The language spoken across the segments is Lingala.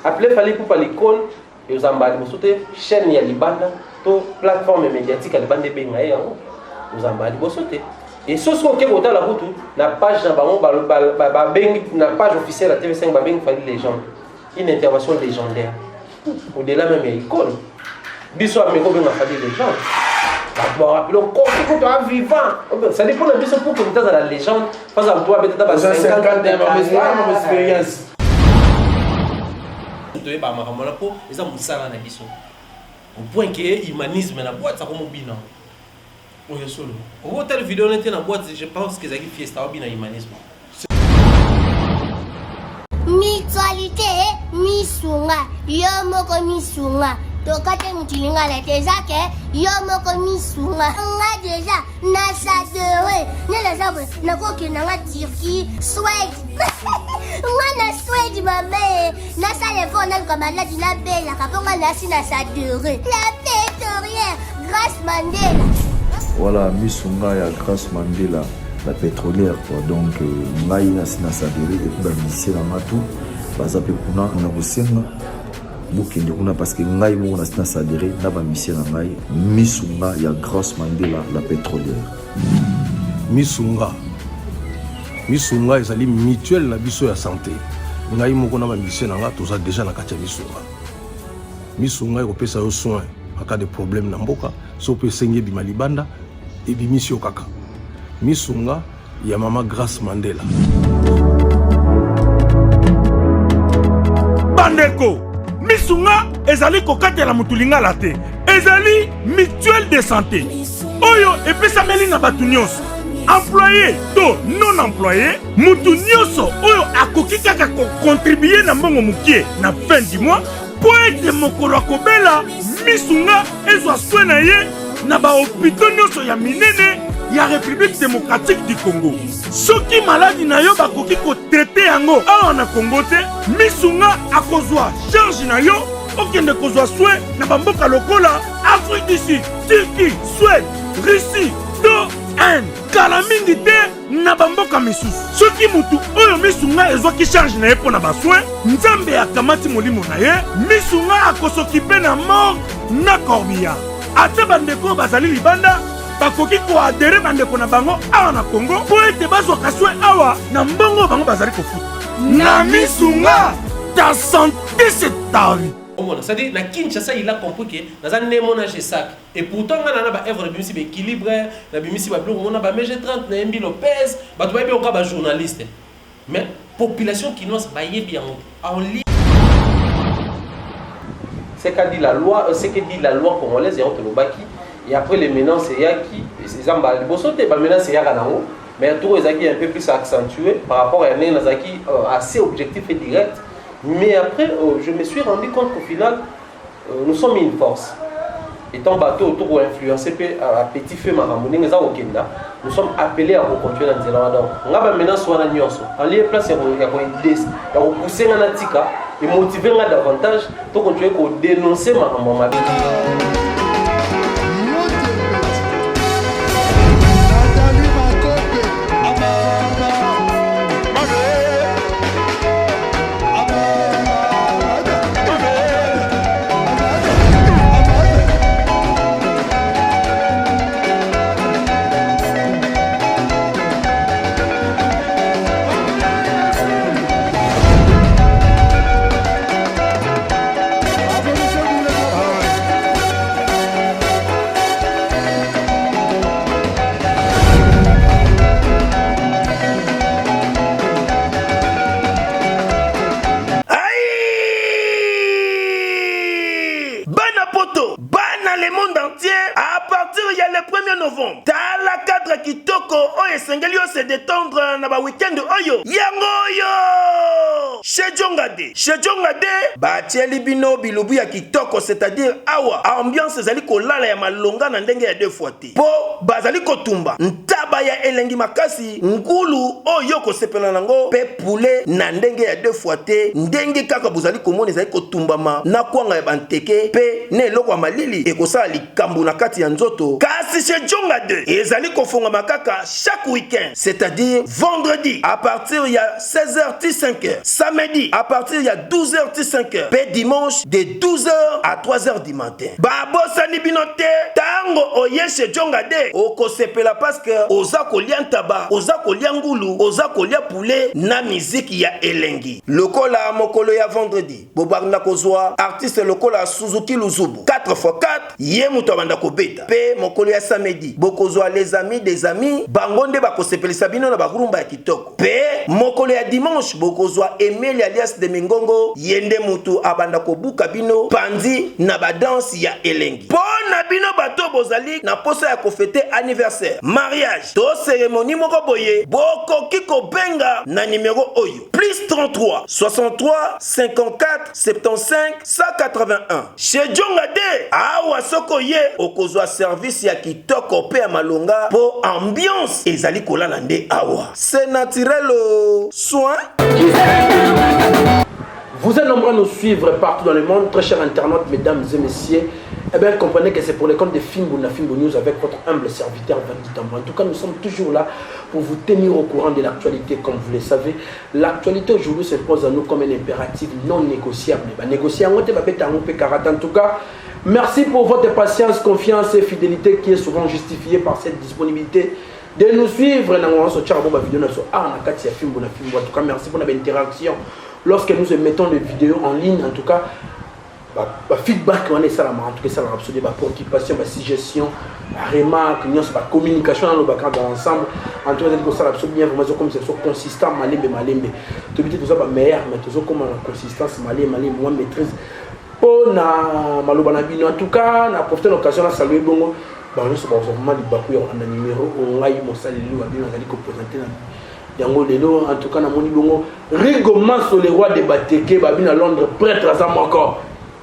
Appelez Fali pour l'icône et aux ambali vous sautez chaîne ya libanda to plateforme médiatique à libanda bengaye yango aux ambali vous sautez et ce sont que dans la route na page na bango ba bengi na page officielle à TV5 ba bengi Fali légende une intervention légendaire au-delà même ya icône biso ameko benga Fali légende bon rappelons qu'on est vivant ça dépend de biso pour que nous dans la légende par exemple toi peut-être ba 50 ans d'expérience au point que humanisme na boîte ça comme bina oyo solo au telle vidéo n'était na boîte je pense que ça qui fiesta au bina humanisme mutualité misunga yo moko misunga tokate mutilinga la tezake yo moko misunga nga déjà na sadere na zabe na koki na Turquie Suède nga na Suède mame na sale fona comme la dina bella kaponga na sina sadere la pétrolière Grace Mandela voilà misunga ya Grace Mandela la pétrolière quoi donc ngai na sina sadere et pour misser la matu baza pe kuna na kosenga bukende kuna parce que ngai mo na sina sadere na ba misser na ngai misunga ya Grace Mandela la pétrolière misunga ezali mutuelle na biso ya santé ngai moko na ba misser na nga toza déjà na kati ya misunga ekopesa yo soin en cas de problème na mboka so pe sengi bima libanda et bimisio kaka misunga ya mama Grace Mandela bandeko misunga ezali kokatela mutulinga la te ezali mutuelle de santé oyo epesameli na batu nyonso employé to non employé mutu nyonso oyo akoki kaka kocontribuer na mbongo mukie na fin du mois po ete mokolo akobela misunga ezwa soin na ye na bahôpitaux nyonso ya minene ya République démocratique du Congo. Soki maladi na yo bakoki kotraite yango awa na Congo te misunga akozwa charge na yo okende kozwa soin na bamboka lokola Afrique du Sud, Turquie, Suède, Russie, to Inde. Kala mingi te na bamboka misusu. Soki mutu oyo misunga ezwaki charge na ye mpo na basoin nzambe akamati molimo na ye misunga akosokipe na mort na corbillard. Ate bandeko bazali libanda bakoki koadere bandeko na bango awa na Congo po ete bazwaka soin awa na mbongo bango bazali kofuta na misunga ta santé c'est ta vie. C'est-à-dire na Kinshasa il a compris que dans un némonage sac et pourtant on a ba œuvre de bimisi équilibre na bimisi ba blog on a ba MG30 na Mbi Lopez ba to ba bien ba journaliste mais population qui n'ose ba yebi en lit c'est qu'a dit la loi c'est que dit la loi congolaise et on te le baki et après les menaces c'est ya qui ces emballés bon sauter ba menace c'est ya kanango mais tout ezaki un peu plus accentué par rapport à un nazaki assez objectif et direct. Mais après, je me suis rendu compte qu'au final, nous sommes une force. Étant bateau autour pour influencer à petit feu Maramouné, nous sommes appelés à reconstruire dans Zélanda. On a maintenant soit la nuance. En lieu place, il y a repousser un atika et motiver davantage pour continuer à dénoncer Maramouné. Novembre. Tala cadre kitoko oye sengeli se détendre na ba weekend oyo. Yango yo. Chez Jongade, batieli bino bilubu ya kitoko c'est-à-dire awa ambiance zali kolala ya malonga na ndenge ya deux fois te. Po bazali kotumba ntaba ya elengi makasi ngulu oyo ko sepela nango pe poulet na ndenge ya deux fois te ndenge kaka bozali komona zali kotumbama na kwanga ya banteke pe ne lokwa malili ekosala likambu na kati ya nzoto kasi chez Jongade ezali ko fonga makaka chaque week-end, c'est-à-dire vendredi à partir il y a 16h-5h, samedi à partir il y a 12h-5h, et dimanche de 12h à 3h du matin. Babosani binote tango oyeshe jongade okosepela parce que oza kolia ntaba, oza kolia ngulu, oza kolia poulet na musique ya elengi. Lokola mokolo ya vendredi, bobarna kozwa artiste lokola Suzuki Luzubu 4x4 ye muto abanda kobeta. Pe mokolo ya samedi bokozwa les amis des amis bangonde bakosepelisa bino na bakurumba ya kitoko. Pe mokolo ya dimanche bokozwa Emile alias de Mingongo yende mutu abanda kobuka bino pandi na badanse ya elengi. Pona bino bato bozali na posa ya kofete anniversaire, mariage to cérémonie moko boye bokoki kobenga na numéro oyo plus 33 63 54 75 181. Chez Jongade awa soko ye okozwa service ya kitoko pe ya malonga po ambiance ezali kolala nde awa. C'est naturel soin. Vous êtes nombreux à nous suivre partout dans le monde, très chers internautes, mesdames et messieurs. Eh bien, comprenez que c'est pour les comptes de Fimbo News avec votre humble serviteur Vandy Tambo. En tout cas, nous sommes toujours là pour vous tenir au courant de l'actualité. Comme vous le savez, l'actualité aujourd'hui se pose à nous comme un impératif non négociable. En tout cas, merci pour votre patience, confiance et fidélité qui est souvent justifiée par cette disponibilité de nous suivre. En tout cas, merci pour l'interaction. Lorsque nous mettons des vidéos en ligne, en tout cas, feedback, on est ça, en tout cas, ça va absolument préoccupation, suggestion, remarque, communication dans le background ensemble. En tout cas, ça va absolument information comme c'est consistant, malembe. Tu veux dire tout ça, meilleur, mais tout ça comme consistance, malembe, moins maîtrise. Oh, na malobana bino. En tout cas, na profité de l'occasion, à saluer bongo. Nous sommes vraiment du Bakou, on a un numéro, on a eu mon salut, on a présenté. En tout cas, na moni bongo rigoman sur les rois de Bateke, babine à Londres, prêtre à encore.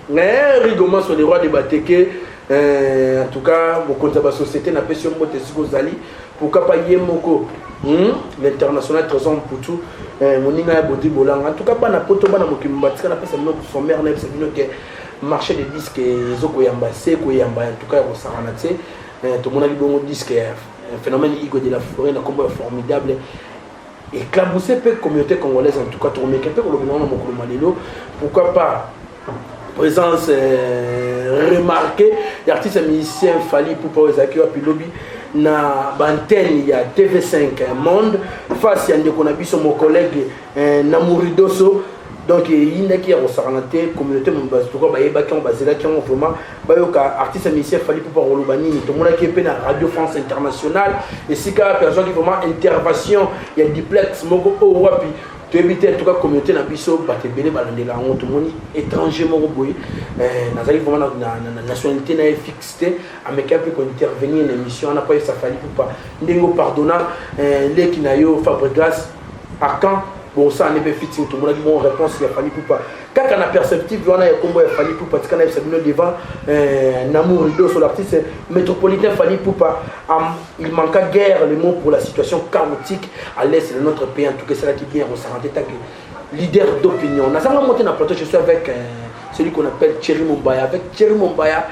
Mais rigoman sur les rois de Bateke, en tout cas, beaucoup de la société n'a pas su monter sur Zali pour capailler moko. L'international trésor pour tout. Moninga bodi bolang. En tout cas, pas na poto ba na mokimbatika na pesa no sommaire na pesa bino que marché des disques zoko yamba se ko yamba. En tout cas, au Saranate, tout le monde a dit bon disque phénomène Igo de la Forêt, na combat formidable. Éclabousser peu communauté congolaise en tout cas tourner quelque peu pour le gouvernement Mokolo Malelo, pourquoi pas présence remarquée d'artistes et musiciens Fali pour Ezaki wa Pilobi na bantenne il y a TV5 Monde face à ndeko na biso mon collègue Namuridoso. Donc il y a qui a ressorti communauté mbazo to ba yeba ki on bazela ki on vraiment ba yo ka artiste musicien Fali pour Rolobani tout monde qui est na Radio France Internationale et si ka personne qui vraiment intervention il y a duplex moko o wapi to éviter en tout cas communauté na biso ba te belé balandela on tout monde étranger moko boy nazali vraiment na nationalité na fixité américain peut intervenir dans l'émission on a pas ça Fali pour pas ndengo pardonna les qui na yo Fabregas à quand. Bon, ça n'est pas fitting, tout le monde a dit bon réponse, il a fallu pour pas. Quand on a perceptif, on a combo, il a fallu pour pas. Quand on a sabino devant, Namour Rideau sur l'artiste métropolitain, il fallait pour pas. Il manque à guerre les mots pour la situation chaotique à l'est de notre pays. En tout cas, c'est là qui vient, on s'en rendait leader d'opinion. On a monté dans le plateau, je suis avec celui qu'on appelle Thierry Mumbaya. Avec Thierry Mumbaya,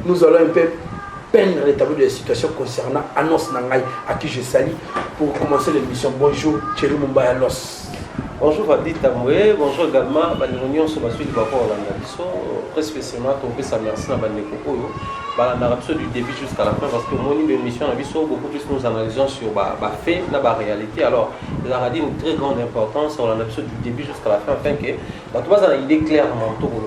nous allons un peu peine rétablir la situation concernant Annonce Nangai, à qui je salue pour commencer l'émission. Bonjour Thierry Mumbaya Los. Bonjour Vandy Tamoué, bonjour également à l'Union sur la suite du Bakou très spécialement, on peut s'amercier à la du début jusqu'à la fin parce que mon émission a beaucoup plus nous analysons sur les faits, la réalité. Alors, il a dit une très grande importance sur l'analyse du début jusqu'à la fin afin que tu vas une idée claire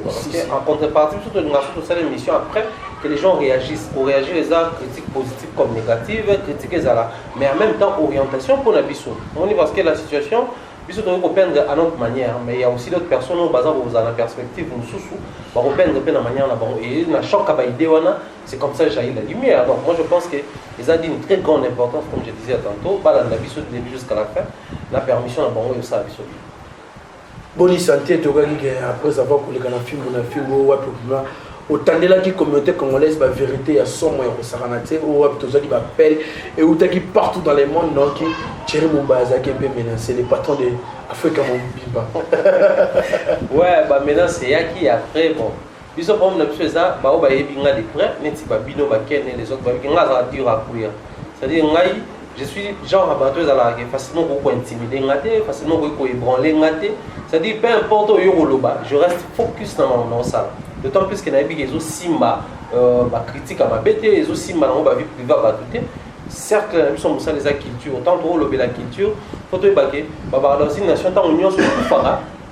parce qu'en contrepartie, surtout dans cette émission, après que les gens réagissent, pour réagir les arts critiques positives comme négatives, critiquer ça mais en même temps orientation pour la biso. On y parce que la situation puis on peut peindre à notre manière, mais il y a aussi d'autres personnes qui ont la perspective, nous sous, on peut peindre de la manière là-bas. Et dans chaque cas, c'est comme ça que jaillit la lumière. Donc moi je pense qu'ils ont dit une très grande importance, comme je disais tantôt, dans la vie du début jusqu'à la fin, la permission d'avoir eu ça. Bonne santé, après avoir collé dans un film, autant de la communauté congolaise, la vérité, il y a son moyen de s'arranger, ou tout ça qui m'appelle, et où qui partout dans le monde, donc Thierry Mumbaya qui peut menacer les patrons de Afrique Mobimba. Ouais, bah maintenant c'est Yaki après, bon. Ils ont pas fait ça, bah on va y venir de près, mais si bah bino bah ken les autres bah venir à dur à courir. C'est-à-dire ngai Je suis genre abatteuse à la facilement pour intimider, facilement pour ébranler. C'est-à-dire, peu importe où je reste focus dans ça. D'autant plus qu'il y a des simba, critique à ma bête, les simba dans ma vie privée à tout. Certes, nous sommes ça les cultures, autant pour le la culture, faut te baquer, dans une nation, tant union sur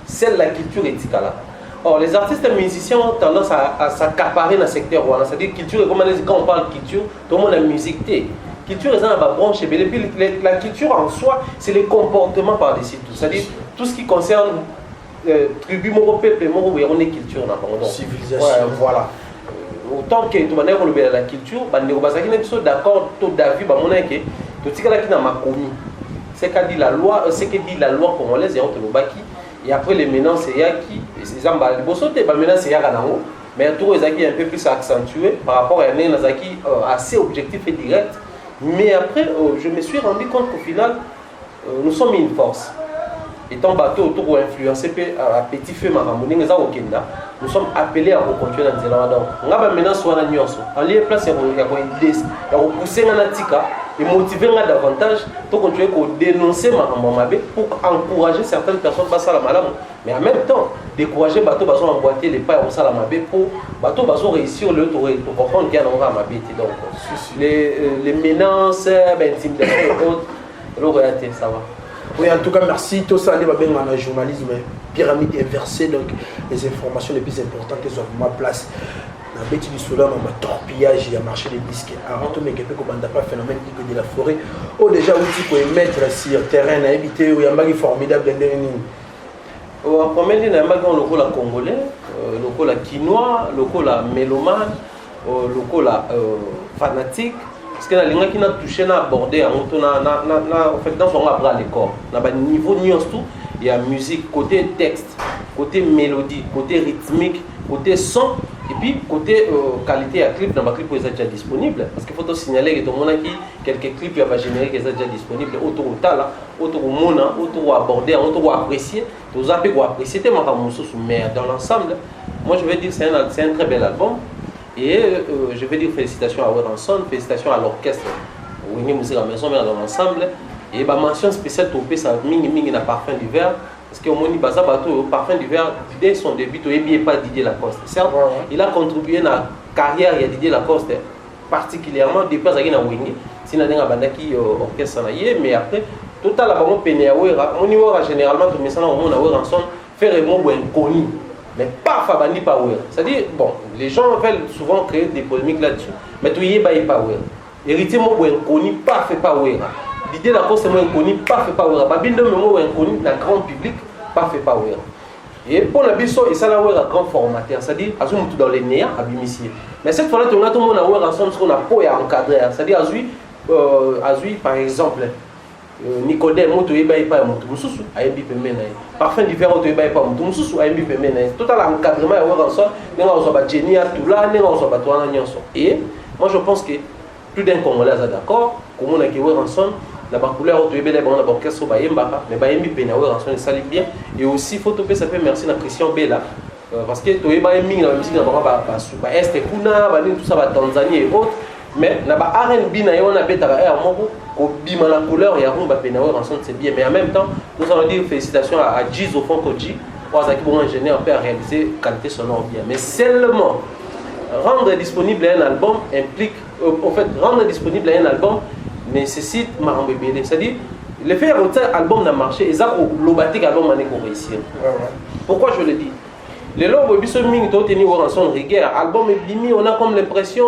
celle la culture éthique là. Or, les artistes et musiciens ont tendance à s'accaparer dans le secteur. C'est-à-dire, culture, quand on parle de culture, tout le monde a musique. Culture, c'est une branche. La culture en soi, c'est les comportements par-dessus tout. C'est-à-dire, tout ce qui concerne tribu, peuple, on est culture. Civilisation. Ouais, voilà. Autant que tu as la culture, tu es d'accord, tu as d'avis, tu c'est ce que dit la loi congolaise et on te le baki. Et après les maintenant c'est qui c'est ça maintenant c'est mais tout est un peu plus accentué par rapport à un assez objectif et direct. Mais après je me suis rendu compte qu'au final nous sommes une force. Étant bateau autour influencé à petit feu nous sommes appelés à continuer dans le donc on va maintenant soit la nuance en lieu place il repousser et motiver davantage pour continuer à dénoncer pour encourager certaines personnes à la malade, mais en même temps décourager bateau baso emboîter les pas au salamabé pour bateau baso réussir le tour pour comprendre qu'il y a donc les menaces intimidation et autres le ça va. Oui, en tout cas, merci. Tout ça, le journalisme, pyramide inversée, donc les informations les plus importantes qui sont à ma place. Dans le métier du soleil, dans le torpillage, il y a marché des disques. Avant tout, mais quelqu'un qui n'a pas phénomène de la forêt. Oh, déjà, où tu peux mettre sur le terrain, à habiter, où il y a un formidable. En premier lieu, il y a un local congolais, local quinois, local mélomane, local fanatique. Parce que les gens qui ont touché, ont abordé, en fait, dans son bras les corps. Dans le niveau nuance tout, il y a musique, côté texte, côté mélodie, côté rythmique, côté son, et puis côté qualité à clip, dans le clip qui est déjà disponible. Parce qu'il faut signaler que tout le monde a quelques clips qui sont génériques qui sont déjà disponibles, autour au tala, autour au mona, autour au aborder, autour au apprécier. Tout ça peut apprécier, mais dans l'ensemble, moi je vais dire que c'est un très bel album. Et je vais dire félicitations à Weranson, félicitations à l'orchestre, Winnie Musique à la maison, mais dans l'ensemble. Et ma mention spéciale pour ça, Mingi na Parfum d'hiver, parce qu'au moins, Parfum d'hiver, dès son début, il n'y a pas Didier Lacoste. Certes, il a contribué à la carrière de Didier Lacoste, particulièrement depuis qu'il y a Winnie, s'il y a un orchestre, mais après, tout à l'heure, on niveau généralement, tout le monde a Weranson, faire un mot inconnu. Mais pas Fabani Power. C'est-à-dire, bon, les gens veulent souvent créer des polémiques là-dessus, mais tu y es pas Power. Héritier, moi, inconnu, pas fait Power. L'idée la cause, c'est moi inconnu, pas fait Power. Babine, moi, inconnu, dans le grand public, pas fait Power. Et pour la biso, et ça, là, un grand formateur. C'est-à-dire, à tout dans les néants, à Bimissier. Mais cette fois-là, tout le monde a ensemble, ce qu'on a pour encadrer. C'est-à-dire, à Zui, par exemple, Nicodème, tu es pas mususu, ayembi pemena. Parfum d'hiver, tu es pas mususu, ayembi pemena. Tout à l'encadrement, il y a ensemble, il y a Jenny à tout là, il y a ensemble. Et moi, je pense que tout d'un Congolais est d'accord, comme on a qui ensemble, la couleur, tu es bien, on a l'orchestre, mais ayembi pena, ensemble, ça lit bien. Et aussi, il faut te faire merci à Christian Bella. Parce que tu es bien mis dans la musique, dans Est et Kuna, tout ça, Tanzanie et autres. Mais na ba R&B na yo na betaka air moko ko bima la couleur ya rumba penawe ensemble c'est bien, mais en même temps nous allons dire félicitations à Jizo Fonkoji pour sa bon ingénieur peut réaliser qualité sonore bien, mais seulement rendre disponible un album implique en fait rendre disponible un album nécessite marambe bébé, c'est-à-dire le faire un album dans le marché et ça l'obatique album mané ko réussir. Pourquoi je le dis? Les lois où ils ont mis en rigueur, album est limité, on a comme l'impression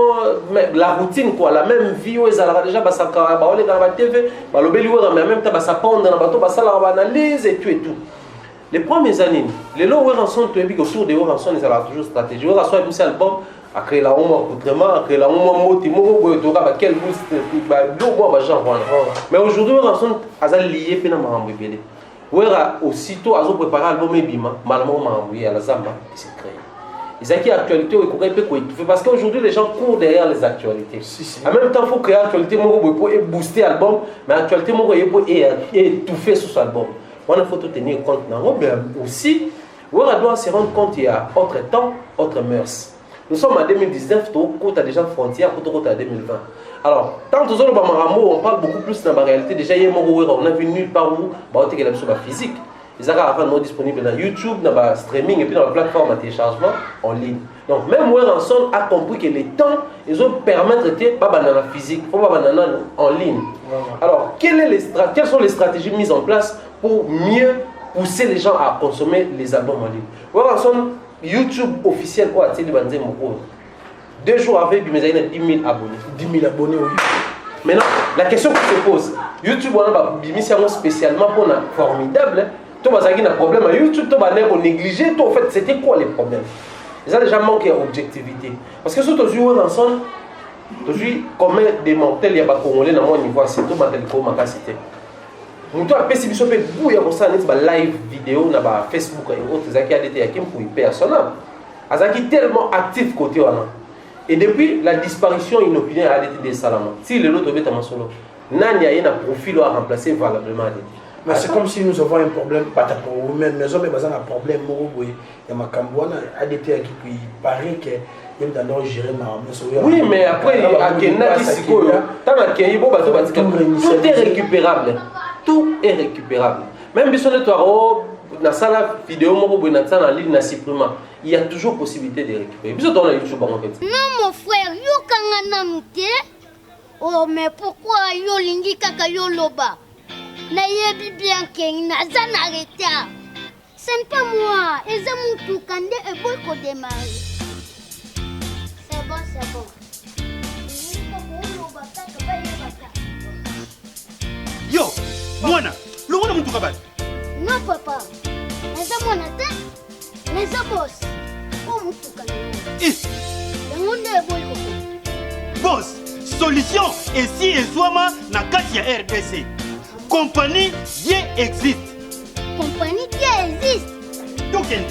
la routine quoi, la même vie où ils ont déjà ça carabole dans la TV, mais en même temps ça pend dans la bateau, ça la analyse et tout et tout. Les premières années, les lois où ils sont autour de Oranson, ils ont toujours stratégie. On a soit un album à créer la homme autrement, à créer la homme motimo, quel boost, mais aujourd'hui Oranson a lié finalement rebelle. Aussitôt, ils ont préparé l'album Ebima, malement envoyé à la Zamba, et c'est créé. Ils ont qui actualité parce qu'aujourd'hui les gens courent derrière les actualités. En même temps, il faut créer l'actualité pour booster l'album, mais l'actualité pour étouffer sur cet album. On a faut tenir compte, mais aussi, on doit se rendre compte qu'il y a autre temps, autre mœurs. Nous sommes en 2019, tu as déjà frontière, tu as 2020. Alors, tant que on parle beaucoup plus dans la réalité. Déjà, on a vu nulle part où on a la physique. Ils sont disponibles dans YouTube, dans le streaming et puis dans la plateforme de téléchargement en ligne. Donc, même Weranson a compris que les temps, ils ont permis de traiter pas dans la physique, pas en ligne. Alors, quelles sont les stratégies mises en place pour mieux pousser les gens à consommer les albums en ligne? Weranson, YouTube officiel, quoi, tu sais, 2 jours avec, mais il y a 10 000 abonnés. 10 000 abonnés, oui. Maintenant, la question qui se pose, YouTube, on a mis spécialement pour un formidable. Tu as un problème à YouTube, tu as négligé. En fait, c'était quoi les problèmes? Ils ont déjà manqué d'objectivité. Parce que si tu as vu ensemble, tu as vu combien de mortels il y a des Congolais dans mon niveau, c'est tout ma cité. Donc, tu as fait si tu as live vidéo sur Facebook et autres, qui a été pour personne. Ils sont tellement actifs côté. Et depuis la disparition inopinée à l'été des Salama, si le lot est en solo, Nani a un profil à remplacer valablement à l'été. Mais c'est comme si nous avons un problème, pas pour vous-même, mais nous avons un problème, il y a ma Cambouana, ADT qui paraît que il y a dans gérer ma. Oui, mais après, tout est récupérable. Tout est récupérable. Même si on est dans la vidéo, il y a toujours possibilité de récupérer. Non, mon frère, yo kangana mute. Oh, mais pourquoi yo lingi kaka yo loba? Na yebi bien ken na zana reta. Ce n'est pas moi. Et ça mon tout kande et boy ko démarrer. C'est bon, c'est bon. Yo, Mwana, le roi de mon toukabal. Non, papa. Mais ça mon atte. Mais ça boss. Oh, mon tout kande. Boss, solution ici et Zouama na Katia RDC. Compagnie Dieu existe. Compagnie Dieu existe. Token.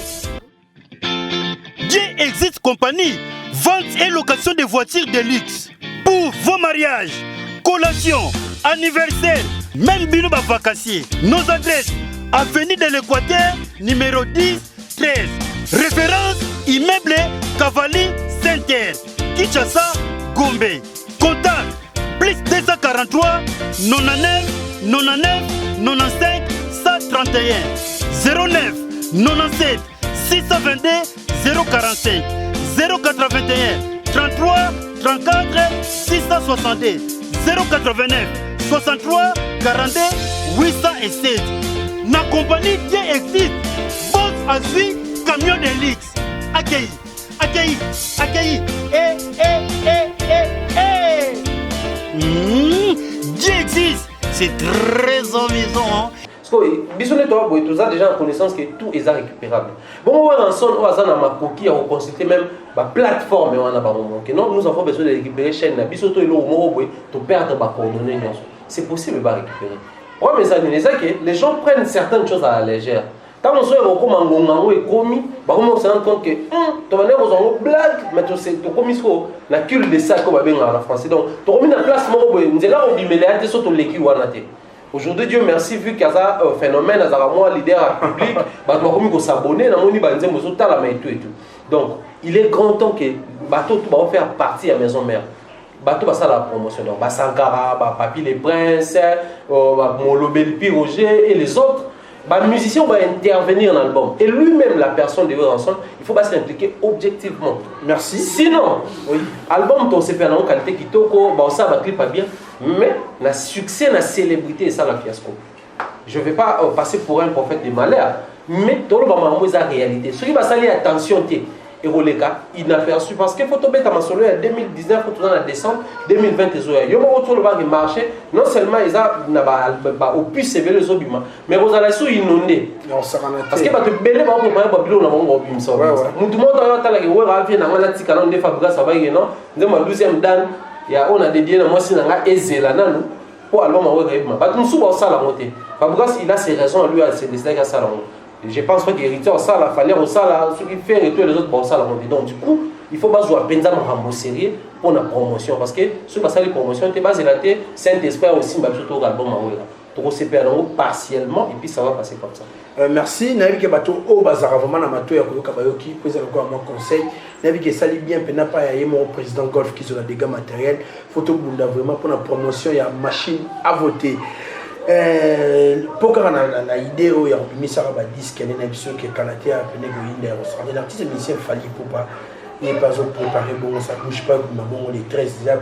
Dieu existe compagnie. Vente et location de voitures de luxe. Pour vos mariages, collations, anniversaires, même binoba vacanciers. Nos adresses, avenue de l'Équateur, numéro 10, 13. Référence, immeuble Cavali Center, Kinshasa, Gombe. Contact, plus 243 99 99 95 131 09 97 622 045 081 33 34 662 089 63 42 807. Na compagnie Dieu existe. Boss Azui, camion de luxe. Accueilli, accueilli, accueilli. Dieu existe. C'est très amusant. Parce que tu as déjà en connaissance que tout est récupérable. Bon, on va ensemble, ma coquille à reconstituer même la plateforme. Nous avons besoin de récupérer chaîne. C'est possible de récupérer. Les gens prennent certaines choses à la légère. Quand on se rend compte on se rend compte que tu vas faire une blague, mais tu sais, tu commis la cul de ça comme en français. Donc, tu as mis en place aujourd'hui, Dieu merci, vu qu'il y a un phénomène, il y a un leader public, tu vas s'abonner, donc, il est grand temps que tu vas faire partie de la maison mère. Tu vas faire la promotion. Donc, Sankara, Papi les Princes, Molobel Roger et les autres. Les musiciens vont intervenir dans l'album. Et lui-même, la personne de Weranson, il faut s'impliquer objectivement. Merci. Sinon, l'album, c'est fait en qualité qui ça va clip pas bien. Mais le succès, la célébrité, c'est ça la fiasco. Je ne vais pas passer pour un prophète de malheur. Mais tout le monde a la réalité. Ce qui va s'allier attention, et les gars, il n'a pas reçu parce qu'il faut tomber dans solo en 2019, il faut en décembre 2020. Il y a un marché, non seulement ils ont au plus sévère les obiments, mais vous allez sous inondé. Parce que tu peux pas préparer Babylone dans mon obim. Tout le monde a dit que tu as dit que tu as dit que on a dédié à moi si on ezela nanu pour album à ba tout sous ça la montée. Fabregas il a ses raisons lui à se décider à ça la montée. Je pense pas qu'hériteur ça la fallait au ça là ce qui fait et tous les autres bon ça la montée. Donc du coup, il faut pas jouer à penza rembourser pour la promotion parce que ce pas ça les promotions tu base là Saint-Esprit aussi m'a surtout album à trop se perdre partiellement et puis ça va passer comme ça. Merci. Nabi ke bato o bazara vraiment na mato ya koyoka bayoki président ko mon conseil. Nabi ke sali bien pena pa ya mon président golf qui sont la dégâts matériels. Photo bunda vraiment pour la promotion ya machine à voter. Pourquoi on a idée où il y a un misara ba disque na biso ke kalaté a pene go inde au l'artiste musicien fallait pour pas n'est pas préparé, bon, ça ne bouge pas, bon, les 13 déjà,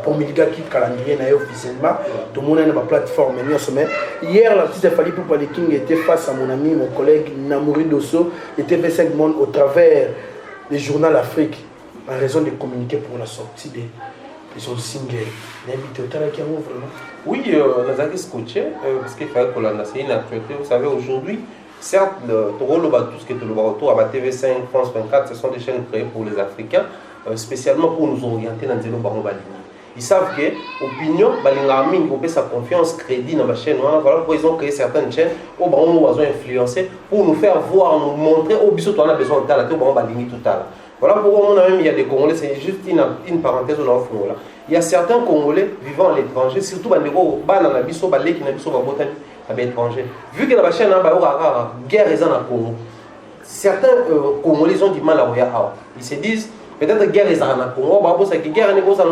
pour les gars qui calendrier officiellement, tout le monde est dans ma plateforme. Hier, l'artiste Fally Ipupa King était face à mon ami, mon collègue Namouri Dosso, et TV5 Monde au travers du journal Afrique, en raison de communiquer pour la sortie de son single. L'invité au travail qui a vraiment. Oui, nous avons scotché, parce qu'il fallait qu'on lance une actualité. Vous savez, aujourd'hui, certes, tout ce qui est le retour à TV5, France 24, ce sont des chaînes créées pour les Africains, spécialement pour nous orienter dans le baron Balini. Ils savent que l'opinion, ils ont sa confiance, crédit dans la chaîne. Voilà pourquoi ils ont créé certaines chaînes où nous avons influencé pour nous faire voir, nous montrer au biseau on a besoin de talent, au baron Balini tout à l'heure. Voilà pourquoi il y a des Congolais, c'est juste une parenthèse au Nord. Il y a certains Congolais vivant à l'étranger, surtout dans les étrangers. Vu que la chaîne a une guerre en Congo, certains Congolais ont du mal à regarder. Ils se disent, peut-être guerre en Congo, parce que guerre en Congo,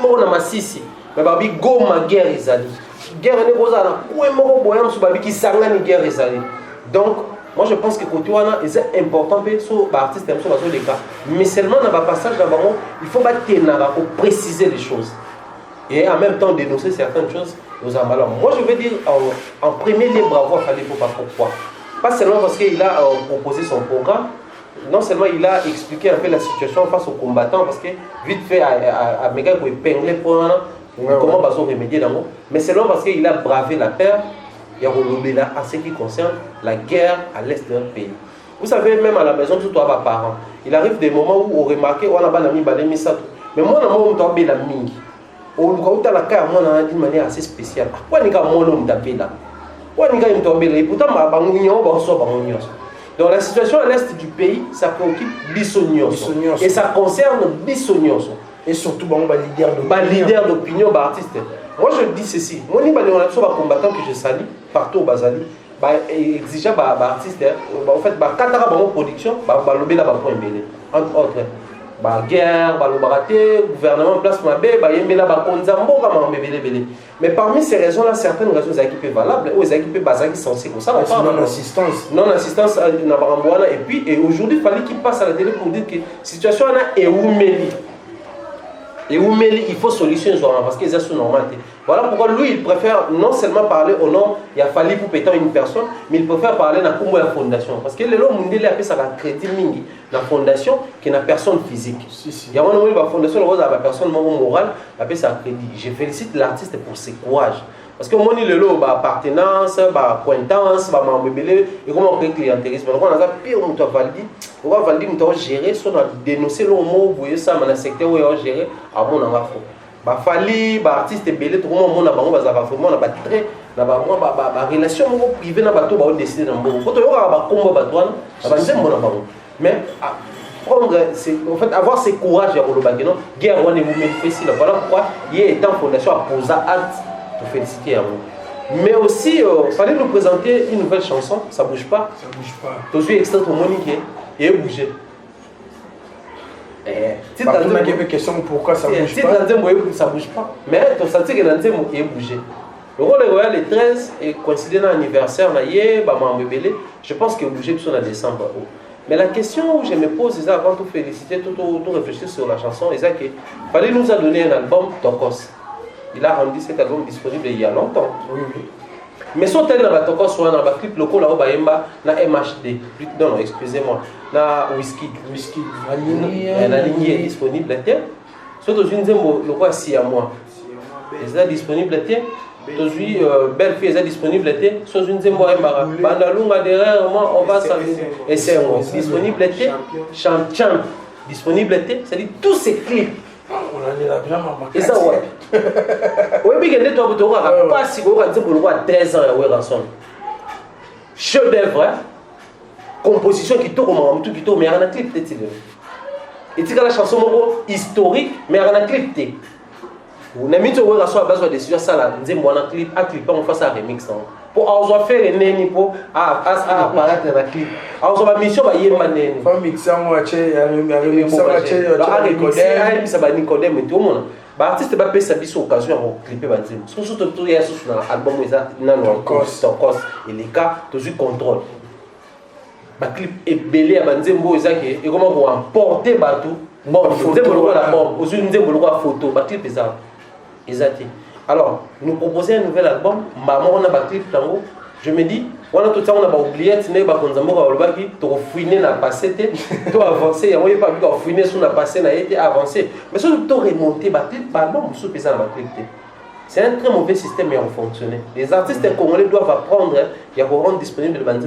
on a massissi. Mais babi goma guerre ezali. Guerre en Congo, on a boyam sur babi qui sangani guerre ezali. Donc, moi je pense que côté wana c'est important que sur artiste sur les cas. Mais seulement dans le passage là il faut pour préciser les choses. Et en même temps dénoncer certaines choses aux amalams. Moi je veux dire en premier lieu bravo à Fally Ipupa. Pourquoi? Pas seulement parce qu'il a proposé son programme, non seulement il a expliqué un peu la situation face aux combattants, parce que vite fait à Mega pour épingler pour comment va se remédier dans l'eau, mais seulement parce qu'il a bravé la peur et là en ce qui concerne la guerre à l'est d'un pays. Vous savez, même à la maison, surtout à mes parents, il arrive des moments où on remarque on a pas mis balé ça. Mais moi, on a mis la mingi. On a la carte d'une manière assez spéciale. Pourquoi on a mis là? Pourquoi on a mis là? Et pourtant, donc la situation à l'est du pays, ça préoccupe Bissonios. Et ça concerne Bissonios. Et surtout, leader d'opinion, artiste. Moi je dis ceci, moi je suis un combattant que je salue partout au Bazali, exigeant artiste, en fait, quand on production, entre autres. Guerre, gouvernement place mais parmi ces raisons-là, certaines raisons sont valables, ou sont censées comme ça. Non-assistance à Nabaramboana. Et aujourd'hui, il fallait qu'il passe à la télé pour dire que la situation est oumeli. Et Oumeli, il faut solution parce qu'ils sont normaux. Voilà pourquoi lui, il préfère non seulement parler au nom, il a fallu pour péter une personne, mais il préfère parler dans la fondation. Parce que le lot mondial a fait ça crédit mingi la fondation qui est une personne physique. Il y a une fondation, la personne morale, a fait ça crédit. Je félicite l'artiste pour ses courages. Parce que moi, le lot, appartenance, acquaintance, et comment on crée clientélisme. Donc, on a pire, on va valider, on va gérer, on a dénoncé le mot, vous voyez ça, dans le secteur où on va gérer, à mon enfant. Fally, artiste belé, tout le monde a vraiment très la relation privée, on décider dans le monde. Quand on a mais en fait, avoir ce courage, guerre, on est facile. Voilà pourquoi il est en fondation à poser acte. Féliciter à vous. Mais aussi, il fallait nous présenter une nouvelle chanson, ça bouge pas. Ça bouge pas. Tu suis extrait pour Monique et bouger. Tu as une question pourquoi ça bouge pas? Ça bouge pas. Mais tu as senti que dans et bouger. Le rôle royal est 13 et coïncident dans l'anniversaire, je pense que bouger tout en décembre. Mais la question où je me pose, c'est avant de féliciter, tout réfléchir sur la chanson, c'est qu'il fallait nous a donné un album Tokos. Il a rendu cet album disponible il y a longtemps. Oui. Mais son tel dans la toko soit dans le clip local là baemba na MHD. Non, excusez-moi. Na whisky. La ligne est disponible là. Surtout une zembo le quoi si à moi. Est disponible là. Aujourd'hui belle fille est disponible là. Sur une zembo embarra. Bandalunga derrière moi on va s'amuser. Et c'est disponible là. Champ disponible là. C'est-à-dire tous ces clips. Et ça, ouais. Oui, mais il y a des gens qui ont pas si vous avez 13 ans. Chef d'œuvre, composition qui tourne, tout qui tourne, mais il y a un clip. Et tu as la chanson historique, mais il y a un clip. na mito oyo so base de décision ça la nzembo na clip a clip on face à remix pour on faire neni pour apparaître dans la clip on va mission ba yemba neni fa mixer moi che remix moi che ça ba Nicodème tout monde ba artiste ba pesa biso occasion pour clipper ba nzembo surtout tout ya sur na album ça na no cos et les cas toujours contrôle ba clip est belé à ba nzembo ezaki et comment pour emporter bateau bon nzembo la bombe aussi nzembo la photo ba clip ça exact. Alors, nous proposons un nouvel album, on a un clip tango. Je me dis, on a tout ça, on a oublié, tu n'es pas comme ça, tu as fouiné dans le passé, tu as avancé, il n'y a pas vu qu'on fouiné sur le passé, tu as été avancé. Mais si tu as remonté, le clip, pardon, je suis dans le clip. C'est un très mauvais système mais on fonctionne. Les artistes congolais doivent apprendre, il y a rendre disponible le bandit.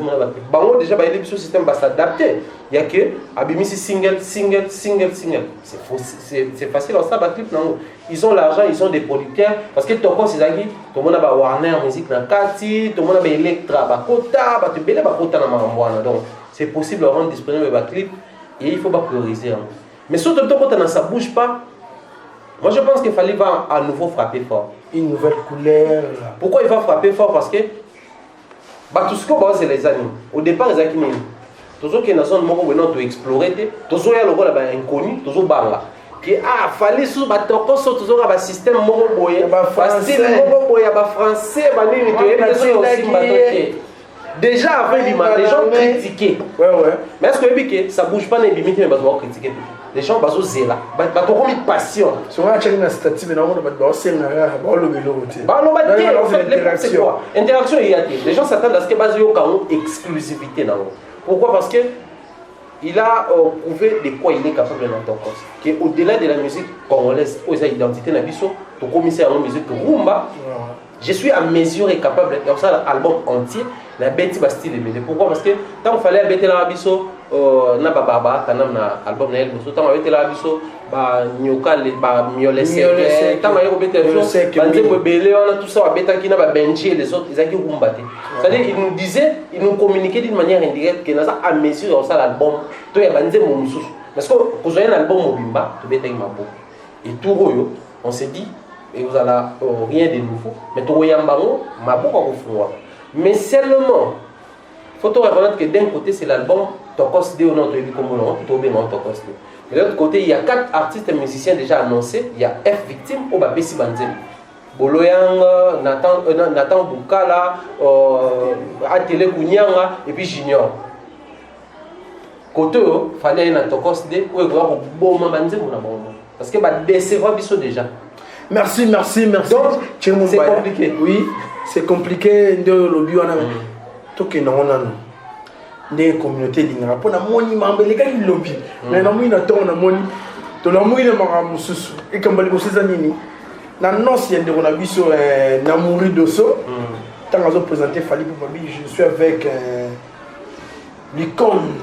Bango déjà ce système va s'adapter. Il y a que abimisi single. C'est facile en ça clip non. Ils ont l'argent, ils ont des producteurs parce que toko c'est zaki, tout le monde a Warner musique na kati, tout le monde a Electra, ba kota, ba tebele ba kota na mambwana. Donc c'est possible de rendre disponible le clip et il faut pas prioriser. Mais surtout quand ça bouge pas. Moi je pense qu'il fallait à nouveau frapper fort. Une nouvelle couleur. Pourquoi il va frapper fort? Parce que tout ce qu'on voit c'est les animaux. Au départ les animaux. Toujours qu'il y a une zone où on explorer, toujours il y a le rôle inconnu, toujours bala. Que fallait sous batoko sur toujours un système moroboye, français, français, déjà avant les gens critiquaient. Mais est-ce que ça bouge pas les limites mais on critiquer. Les gens baso zela, batoko mi passion. Sur un check na statut mais on va senga ba lo belo te. Ba lo ba te, interaction il y a. Les gens s'attendent à ce que baso yo kaon exclusivité dans. Pourquoi? Parce que il a prouvé de quoi il est capable dans Tokos. Que au-delà de la musique congolaise, aux identités na biso, to commissaire en musique rumba. Je suis à mesure et capable de faire l'album entier, la bête va style et pourquoi? Parce que tant qu'il fallait bête la biso na baba kanam na album na elboso tant bête la biso ba nyoka le ba miolese tant il bête la biso belé on a tout ça bête qui na ba benji les autres ils a qui rumbate. C'est-à-dire il nous disait, il nous communiquait d'une manière indirecte que na ça à mesure on ça l'album to ya banze mo mususu parce que quand vous avez un album mobimba to bête mabo et tout royo on s'est dit et vous allez rien de nouveau mais tout royambango mabo ko fouwa. Mais seulement, il faut reconnaître que d'un côté c'est l'album Tokos de notre comme on bien Tokos. De l'autre côté, il y a 4 artistes et musiciens déjà annoncés. Il y a F Victime, Obabesi Banzem, Boloyang, Nathan Boukala, Atele Kounyanga et puis Junior. Côté, il fallait un Tokos de où il y a un bon Banzem parce que décevoir biso déjà. Merci. Donc, c'est compliqué. Oui, c'est compliqué. De lobby, on a tout qui non des communautés d'Ingra. Pour la moni, les gars qui lobby. Mais la moni, on a moni. Tout le monde est marabout. Et comme les gosses anini. Dans l'ancien de on a vu sur Namouri Dosso. Tant qu'on a présenté Fali Poupabi, je suis avec l'icône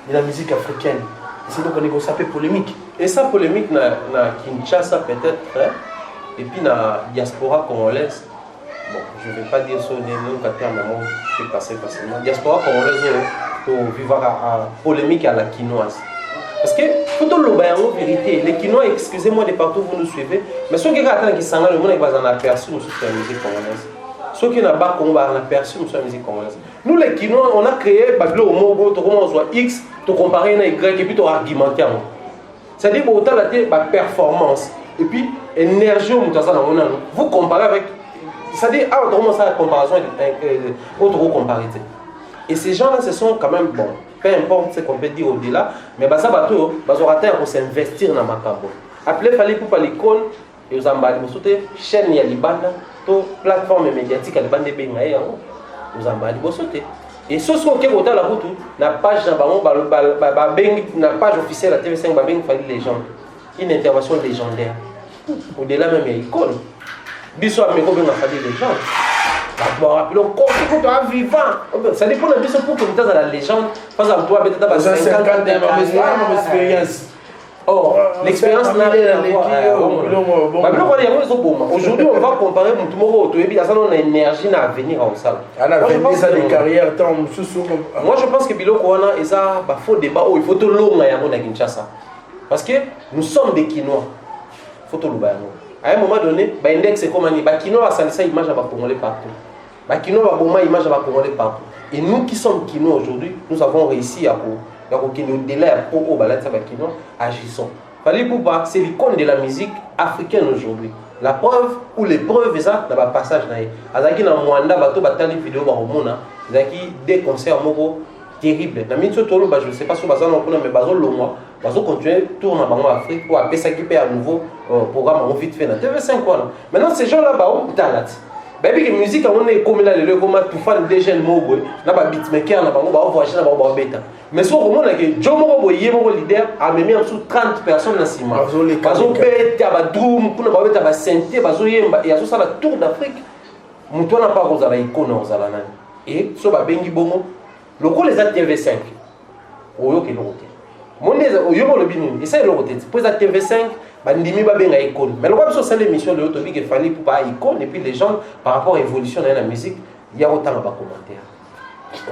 de la musique africaine. C'est donc on est un peu polémique. Et ça polémique na Kinshasa peut-être. Et puis dans la diaspora congolaise, bon, je ne vais pas dire ça, mais terme qui est passé facilement. Diaspora congolaise, pour vivre à polémique à la quinoise. Parce que, tout le monde vérité, les quinois, excusez-moi de partout vous nous suivez, mais ceux qui attendent qui s'en le monde va en aperçu sur la musique congolaise. Ceux qui n'ont pas en aperçu sur la musique congolaise. Nous les quinois, on a créé Babylon au mot, comment on soit X, tu compares à Y et puis tu argumentes. C'est-à-dire que autant la performance. Et puis, énergie, vous comparez avec. C'est-à-dire, autrement, ça, la comparaison est autre comparité. Et ces gens-là, ce sont quand même, bon, peu importe ce qu'on peut dire au-delà, mais ça va tout, ils ont atteint pour s'investir dans ma cambo. Appelez Fali pour l'icône, et vous avez des chaînes, il y a les bandes, plateforme médiatique, il y a les bandes de Bengaï, vous avez sauté. Et ce qui est la route, la page officielle à TV5, Fali Légende. Une intervention légendaire. Au-delà même, il y a icône. Biso a mégo bien fallu les gens. D'abord, le corps est vivant. Ça dépend de biso pour que tu as la légende. Par exemple, toi, peut-être à 50 ans d'expérience. Or, l'expérience n'a rien à voir. Aujourd'hui, on va comparer mon tour il y a une énergie à venir en salle. Moi, je pense que Biloko a un faux débat où il faut tout long à Kinshasa. Parce que nous sommes des Quinois. Il faut tout le à un moment donné, index c'est comme Kino a salissé image à Congolais partout. Kino a bomba image à Congolais partout. Et nous qui sommes Kino aujourd'hui, nous avons réussi à au-delà au Balatsa Kino, agissons. Fali Poupa, c'est l'icône de la musique africaine aujourd'hui. La preuve ou les preuves, c'est ça, dans le passage. Azaki na Mwanda, bato batali vidéo baromona, Azaki des concerts moko terribles. Na mitso tolo, je ne sais pas si baza non mais bazo le mois, bazo continuer tourner en Afrique ou à Pessaki à nouveau programme en vite fait na TV5 quoi. Maintenant ces gens là ba on talat. Baby que musique on est comme là le comme tout fan des jeunes mobo, na ba beatmaker na bango ba voyager na ba beta. Mais ce moment là que Joe Moko Yemo leader a mis en dessous 30 personnes dans Sima. Bazo beta ba drum, kuna ba beta ba synthé, bazo yemba et azo ça la tour d'Afrique. Muto na pas kozala icône ozala nani. Et so ba bengi bongo loko les TV5. Oyo ke loko. Moneza oyo le binini. Et ça le roté. Pour les TV5 bandimi ba benga icône. Mais le quoi sur cette émission de Otobi qu'il fallait pour pas icône et puis les gens par rapport à l'évolution de la musique, il y a autant de commentaires.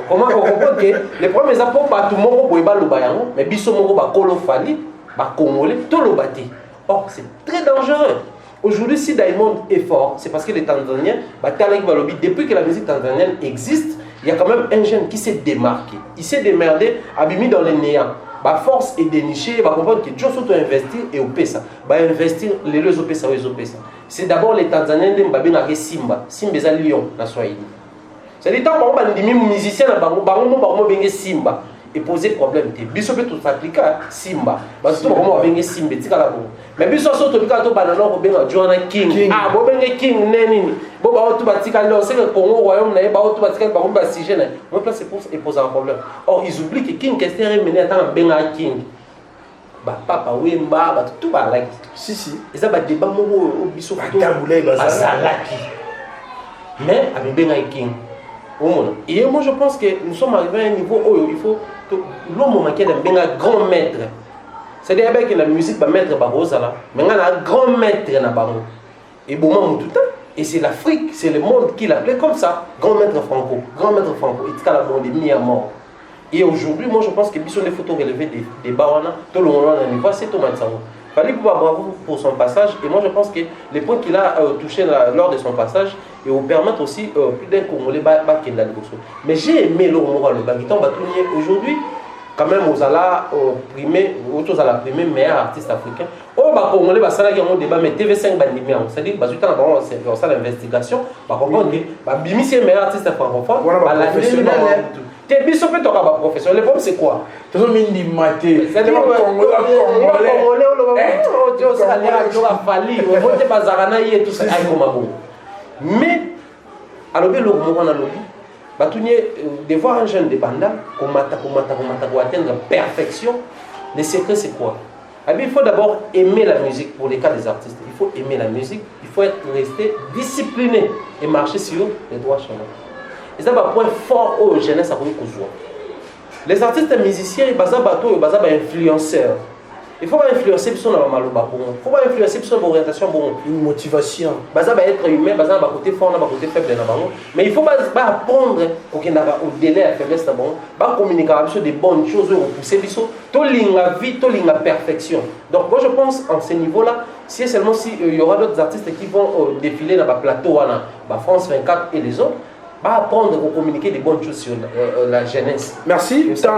Comment on comprend que les premiers apports pas tout le monde peut pas le bayango mais biso moko ba kolo fali ba congolais tout le bâti. Or c'est très dangereux. Aujourd'hui si Diamond est fort, c'est parce que les Tanzaniens depuis que la musique tanzanienne existe, il y a quand même un jeune qui s'est démarqué. Il s'est démerdé, abîmé dans les néants. Ba force est dénichée, ba comprendre que Dieu s'auto investir et au pesa. Ba investir les deux au pesa. C'est d'abord les Tanzaniens de Mbabina Simba, Simba za Lyon na Swahili. C'est-à-dire tant que les musiciens na bango bengi Simba et poser problème te. Biso peut tout s'appliquer Simba. Parce que comment bengi Simba tika la bongo. Mais biso so to bika to banana ko benga Joanna King. Ah bo bengi King neni. Bo ba to batika lo c'est que Congo royaume na ba to batika ba ba sujet na. Mon place c'est pour poser un problème. Or ils oublient que King qu'est-ce mené attend benga King. Ba papa Wemba ba tout ba like. Si. Et ça ba débat moko biso to tabulé bazalaki. Mais avec benga King. Et moi je pense que nous sommes arrivés à un niveau où il faut que l'homme manquait d'un grand maître. C'est-à-dire que la musique va mettre Barosala, mais il y a un grand maître dans Baro. Et bon, tout le temps. Et c'est l'Afrique, c'est le monde qui l'appelait comme ça. Grand maître Franco. Et tout le monde est mis à mort. Et aujourd'hui, moi je pense que si on est photos relevées des Bawana, tout le monde a niveau, c'est Thomas Tsaro. Fallait pouvoir bravo pour son passage. Et moi je pense que les points qu'il a touchés lors de son passage et vous permettre aussi plus d'un Congolais qui est là. Mais j'ai aimé le Baguitan Batounier aujourd'hui. Quand même, vous allez primer meilleur artiste africain. Oh, bah, Congolais, bah, ça là, il y a un débat, mais TV5 bandimia. C'est-à-dire, bah, justement, on ça l'investigation. Bah, comprendre que, bah, Bimi, c'est meilleur artiste francophone. Bah, la t'es biso peut toka ba professeur. Le problème c'est quoi? Tu as mis une maté. C'est le Congolais, oh Dieu, ça a l'air de fali. On vote pas Zarana et tout ça aïe comme bon. Mais alors bien le moment on a lobby. Batunier de voir un jeune dépendant comment atteindre la perfection. Le secret c'est quoi? Il faut d'abord aimer la musique pour les cas des artistes. Il faut aimer la musique, il faut rester discipliné et marcher sur les droits chemins. Et ça va un point fort aux jeunesse à Kouzoua. Les artistes musiciens, ils sont influenceurs. Il faut pas influencer sur la maloba. Il faut pas influencer sur l'orientation. Une motivation. Ils sont être humain, ils sont côté fort, côté faible. Mais il faut pas apprendre au délai à faiblesse. Il faut communiquer sur des bonnes choses, repousser les choses. Tout la vie, tout la perfection. Donc moi je pense en ce niveau-là, si seulement il y aura d'autres artistes qui vont défiler dans le plateau, France 24 et les autres, apprendre à communiquer des bonnes choses sur la jeunesse. Merci. Tant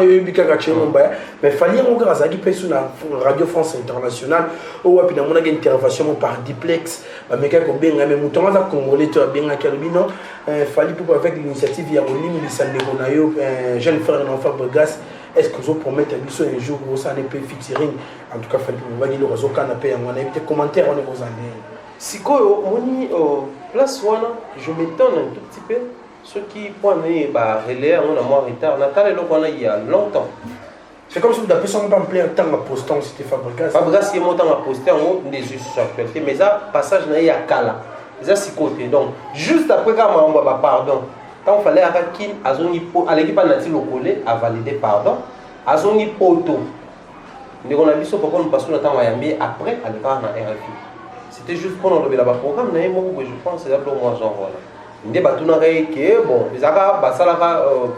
mais il fallait encore sur la Radio France Internationale où il y a une intervention par diplex mais quand on bien mais mouton là congolais tu as bien à Calvino fallait pour avec l'initiative il y a Olim Lisandego jeune frère d'enfant Bregas. Est-ce que vous promettez un jour où ça n'est pas featuring en tout cas fallait pour vous le réseau canapé on a des commentaires on est aux années. Si place je m'étonne un tout petit peu ceux qui prennent relais on a moins retard Natal et il y a longtemps. C'est comme si vous avez pas en plein temps à poster c'était Fabregas. Fabregas il est montant à poster en haut des yeux sur l'actualité mais ça passage il y a Kala. Ça c'est côté donc juste après quand on va pardon quand il fallait à Kim à l'équipe nationale collé à valider pardon à son poto. On a vu ce pourquoi nous passons le temps à Yambi après à l'écart dans RFI. C'était juste pour nous le programme, je pense que c'est un peu moins genre. Voilà. Des bâtons qui bon, les arabes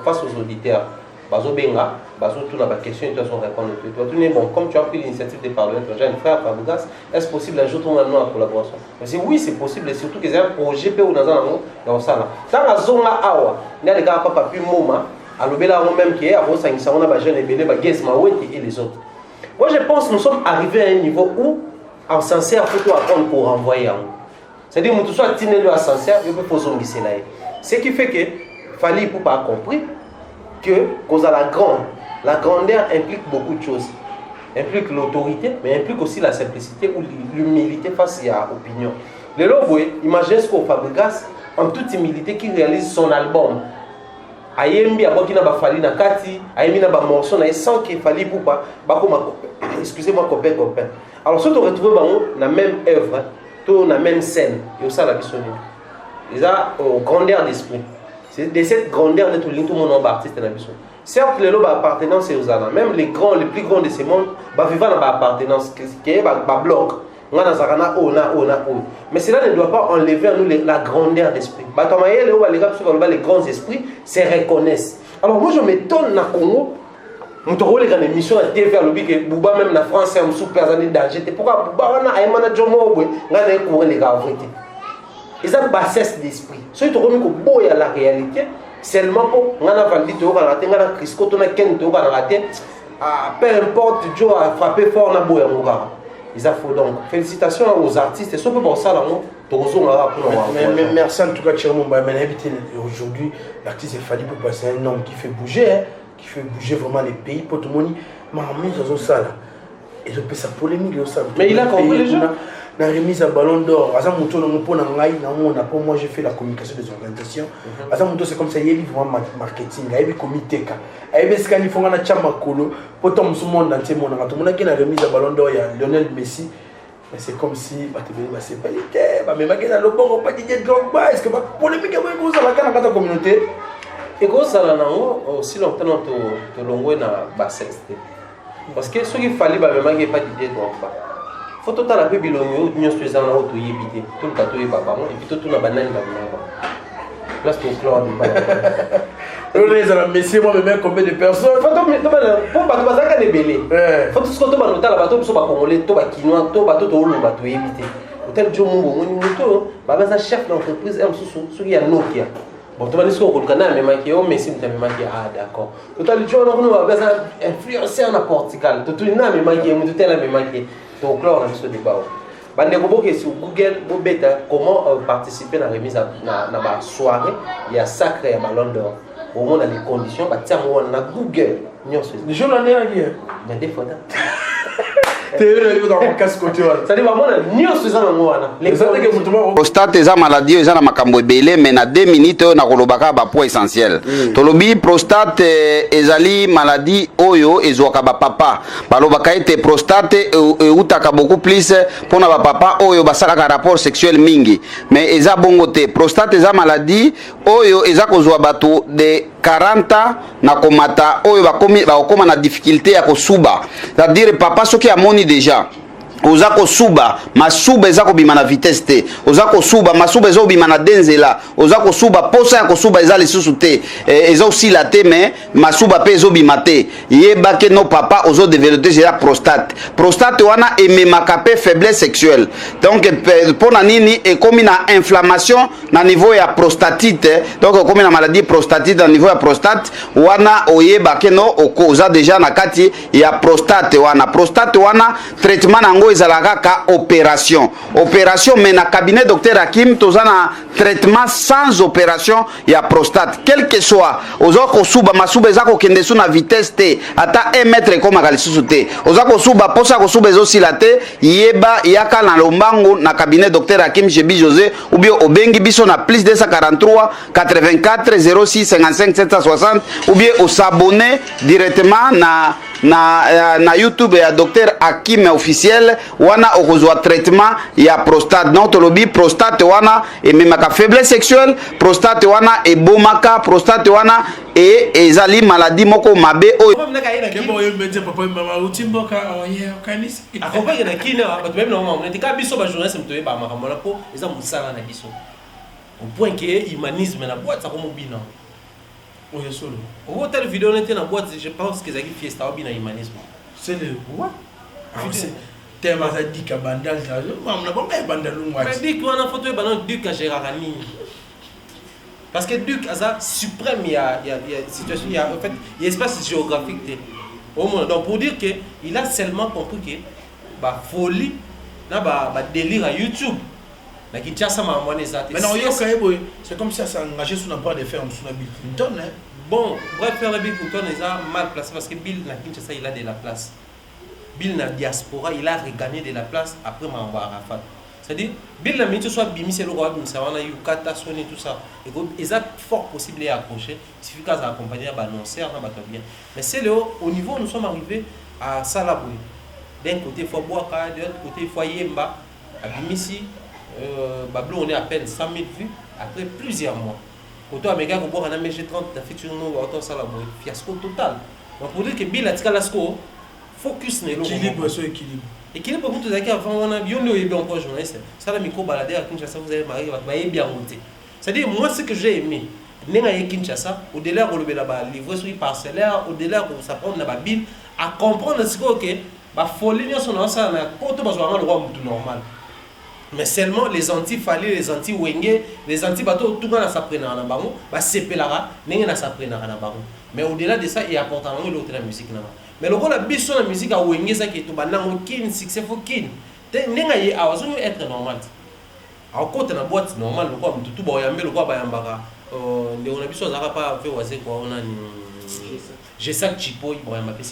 face aux auditeurs. bazo benga, bazo tout dans la question et toi son répondre. Tu vas tourner bon comme tu as pris l'initiative de parler avec jeune frère Fabregas, est-ce possible un jour tout maintenant en collaboration? Mais c'est oui, c'est possible et surtout que c'est un projet peu dans un dans ça là. Dans la zone awa, il y a des gars pas plus moment, à l'obéla même qui est à Rosa qui s'en a pas jeune et belé, bah guess et les autres. Moi je pense que nous sommes arrivés à un niveau où en sincère faut apprendre pour renvoyer. C'est-à-dire que tout soit tenu à sincère, il peut poser un là. Ce qui fait que Fally Ipupa a compris que cause à la grandeur implique beaucoup de choses. Implique l'autorité, mais implique aussi la simplicité ou l'humilité face à l'opinion. Le Loboué, imaginez ce qu'on Fabregas, en toute humilité, qui réalise son album. Ayembi abokina ba Fally na kati, ayembi na ba morceau na sans que Fally Ipupa ba comme excusez-moi copain. Alors si on retrouve la même œuvre, la même scène, et ça la bisonne. Ils ont grandeur d'esprit. C'est de cette grandeur de tout le monde artiste dans la bisonne. Certes, les lobes appartenance aux gens, même les plus grands de ce monde, vivent dans l'appartenance, qui est un bloc. Mais cela ne doit pas enlever à nous la grandeur d'esprit. Les grands esprits se reconnaissent. Alors moi je m'étonne dans le Congo, nous avons une émission à TV à l'objet que Bouba même la France est un super année danger. Pourquoi Bouba a un manager mobile, on a un les gars vérité. Ils ont une bassesse d'esprit. Si tu remis que la réalité, seulement pour on a validé tu vas rater, on a Crisco, on a Ken, tu vas rater. Peu importe, Joe a frappé fort na boya mouga. Ils ont donc félicitations aux artistes et surtout pour ça là non. Merci en tout cas Thierry Mumba. Aujourd'hui, l'artiste Fally Ipupa c'est un homme qui fait bouger. Qui fait bouger vraiment les pays pour tout le monde. Mais en ça là, et je peux ça polémique ça. Mais il a compris les gens. La remise à Ballon d'Or, moi j'ai fait la communication des organisations. C'est comme ça, il y a vraiment marketing, il y a un comité. Il y a un font un chamakolo pour tout le monde entier. Tout le monde qui a la remise à Ballon d'Or, il y a Lionel Messi. Mais c'est comme si c'est pas l'été, mais maintenant le bon pas Didier Drogba. Est-ce que polémique est dans la communauté? Et quand ça là aussi longtemps tu longue na bassesse parce que ce qu'il fallait bah même pas Didier Drogba faut tout à la peu bilongo nous sommes dans l'auto yébité tout le bateau est papa et puis tout na banane na place pour clore on est à la messie moi même combien de personnes faut tout pour bateau bazaka de belé faut tout ce que tu vas noter la bateau pour ba congolais to ba kinois to bateau to lo bateau yébité hôtel Jomo ngoni moto baba za chef d'entreprise am sous qui a Nokia. Bon, tu vas dire qu'on a même maquillé, mais si tu as même maquillé, ah d'accord. Tout à l'heure, tu vas besoin d'influencer en Portugal. Tout le monde a même maquillé, mais tout le monde a même maquillé. Donc là, on a ce débat. Les robots qui sont sur Google, comment participer à la remise à la soirée, il y a sacré à Ballon d'Or. Au moins, dans les conditions, tiens, on a Google. Les gens l'ont dit. Mais des photos. Prostate eza maladie eza na makambo ebele mais na 2 minutes oyo nakolobaka ba point essentiel. Tolobi prostate ezali maladie oyo ezwaka ba papa. Balobaka ete prostate eutaka beaucoup plus pona ba papa oyo basalaka rapport sexuel mingi. Mais eza bongo te. Prostate eza maladie oyo eza kozwa bato de 40 na komata oyo bakoma na difficulté ya kosuba. C'est-à-dire papa soki amoni déjà oza kosuba masuba eza kobima na vitesse te oza kosuba masuba eza kobima na denzela oza kosuba posa ya kosuba eza lisusu te eza osila te mais masuba pe ezobima te yeba ke no papa ozo développer déjà prostate wana ememaka pe faiblesse sexuelle donc pona nini ekomi na inflammation na niveau ya prostatite donc ekomi na maladie prostatite na niveau ya prostate wana oyeba ke no oza déjà na kati ya prostate wana traitement nango ezalaka ka opération mais na cabinet docteur Hakim tozana traitement sans opération ya prostate quel que soit ozako suba masuba ezako kende su na vitesse te ata 1 mètre koma kalisusu te ozako suba posa ko suba ezosila te yeba yaka na lombango na cabinet docteur Hakim Jebi José ou bien obengi biso na plus 243 84 06 55 760 ou bien au s'abonner directement na YouTube ya docteur Hakim officiel wana okozwa traitement ya prostate non tolobi prostate wana ememaka faiblesse sexuelle prostate wana ebomaka prostate wana ezali maladie moko mabe oyo au point que humanisme na boîte ça comme bino Oui, solo. Au telle vidéo, on était dans la boîte, je pense qu'ils ont fait fiesta ou bien humanisme. C'est le. Ouais. C'est thème à dire que bandal, on n'a pas bandal. Mais dit qu'on a photo de Duc à Gérardani. Parce que Duc, à suprême, il y a situation, il y a en fait, il y a espace géographique. Au monde. Donc pour dire qu'il a seulement compris que la folie, la délire à YouTube. Mais qui tient ça m'a amené ça. Mais non, c'est comme ça, ça engagé sur la part de faire sur la Bill Clinton. Bon, bref, faire la Bill Clinton est mal placé parce que Bill n'a Kinshasa, il a de la place. Bill n'a diaspora, il a regagné de la place après Mamba Arafat. C'est-à-dire, Bill n'a mis tout soit Bimi, c'est le roi, on a eu Kata, Sony, tout ça. Et ils ont fort possible à accrocher. Il suffit qu'à accompagner un annonceur, bien. Mais c'est le au niveau où nous sommes arrivés à Salaboué. D'un côté, il faut Boaka, de l'autre côté, il faut Yemba. À Bimissi, Bablo, on est à peine 100 000 vues après plusieurs mois. Quand on a mis un MG30, la feature nous, autant Salaboué. Fiasco total. Donc pour dire que Bill a tiré la score, focus n'est pas équilibre, c'est équilibre. Équilibre pour tout ça, avant on a bien le encore journaliste. Ça la micro baladé à Kinshasa, vous avez marié, vous avez bien monté. C'est-à-dire moi ce que j'ai aimé, n'est-ce pas Kinshasa, au-delà où le livrer sur parcellaire, au-delà où ça prend la Bible, à comprendre ce que la folie sont dans ça, pour tout le roi normal. Mais seulement les anti-Fali, les anti-Wenge, les anti-bateaux, tout le monde s'apprend à Nabarou, c'est Pelara, n'est-ce pas s'apprend à Nabarou. Mais au-delà de ça, il y a important l'autre la musique. Mais le rôle de la musique à Wenge, c'est que tout le monde a succès, n'est-ce pas être normal. À côté de la boîte normale, le quoi, tout le monde le quoi, on a vu ça, on pas fait oiser quoi, on a j'ai ça chipo, il va m'appeler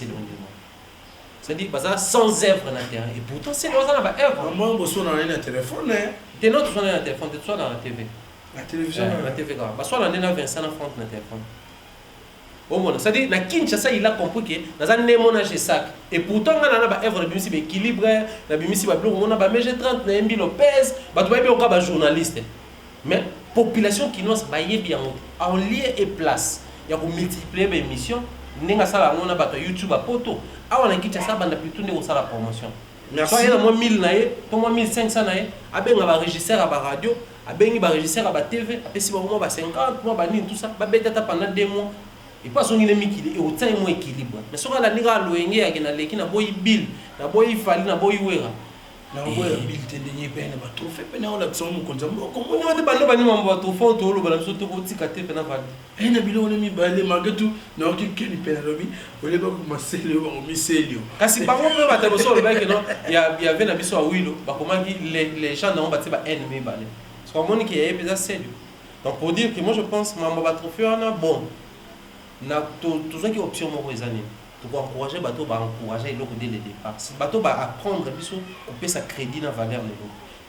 c'est-à-dire que sans œuvre dans terrain. Et pourtant, c'est dans la œuvre. Moi, je suis dans un téléphone. Tu es dans un téléphone, tu es dans la TV. La télévision. La TV, soit dans un Vincent France dans le téléphone. Au monde, c'est-à-dire que Kinshasa, il a compris que dans un némonage sac. Et pourtant, on a une œuvre de équilibre, la BBC, on a un MG30, on a un Lopez, on a un journaliste. Mais la population qui nous a bien en lieu et place, il y a multiplier les émissions. On a YouTube à poto. On a quitté ça, on a plutôt négocié la promotion. Merci. Soit moi 1000 naïe, moi 1500 naïe, avec un régisseur à la radio, avec un régisseur à la TV, après si moi 50, moi tout ça, pendant 2 mois. Et pas son ennemi qui est autant moins équilibre. Mais sur la liga loenge ya kina leki na boy bill, na boy fali na boy wera. Na boy bill te denye pe na ba trophée pe na on la tso mo konza mo ko mo ne ba no ba ni mo ba trophée to lo ba la so to ko tika te pe na vali. Eh na bilo on mi ba le magetu na o ki keni pe na lobi, o le ba ko masele o mi selio. Kasi ba mo pe ba te bo so le ba ke no ya ve na biso a wilo, ba comment les gens n'ont pas te ba ennemi ba le. So mo ni ki ya pe za selio. Donc pour dire que moi je pense mama ba trophée na bon. Na tout ça qui option mo rezani. Pour encourager bateau ba encourager le dès le départ. Si bateau ba apprendre biso on peut sa crédit na valeur le.